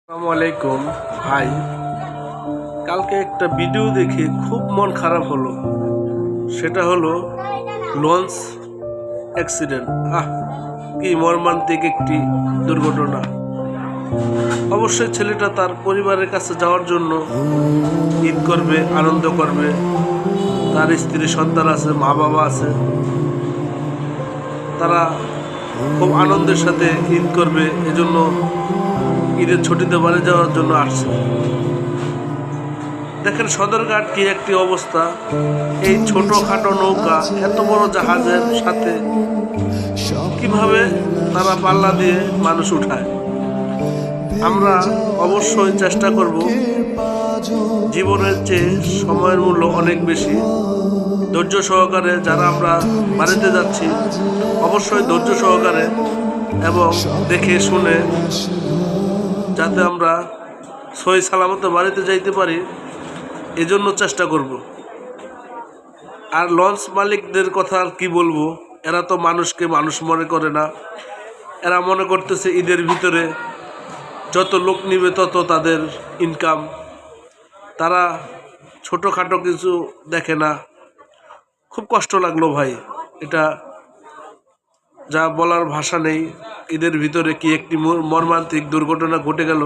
আসসালামু আলাইকুম ভাই। কালকে একটা ভিডিও দেখে খুব মন খারাপ হলো। সেটা হলো লঞ্চ অ্যাক্সিডেন্ট। কি মর্মান্তিক একটি দুর্ঘটনা। অবশ্যই ছেলেটা তার পরিবারের কাছে যাওয়ার জন্য ঈদ করবে, আনন্দ করবে। তার স্ত্রী সন্তান আছে, মা বাবা আছে, তারা খুব আনন্দের সাথে ঈদ করবে। এজন্য ঈদের ছুটিতে বাড়ি যাওয়ার জন্য আসছে। দেখেন সদরঘাট কি একটি অবস্থা। এই ছোটখাটো নৌকা এত বড় জাহাজের সাথে কিভাবে তারা পাল্লা দিয়ে মানুষ উঠায়। আমরা অবশ্যই চেষ্টা করব, জীবনের চেয়ে সময়ের মূল্য অনেক বেশি। ধৈর্য সহকারে যারা আমরা বাড়িতে যাচ্ছি, অবশ্যই ধৈর্য সহকারে এবং দেখে শুনে যাতে আমরা সহি সালামতে বাড়িতে যাইতে পারি, এজন্য চেষ্টা করব। আর লঞ্চ মালিকদের কথা আর কি বলবো, এরা তো মানুষকে মানুষ মনে করে না। এরা মনে করতেছে ঈদের ভিতরে যত লোক নিবে তত তাদের ইনকাম। তারা ছোটোখাটো কিছু দেখে না। খুব কষ্ট লাগলো ভাই, এটা যা বলার ভাষা নেই। ঈদের ভিতরে কি একটি মর্মান্তিক দুর্ঘটনা ঘটে গেল।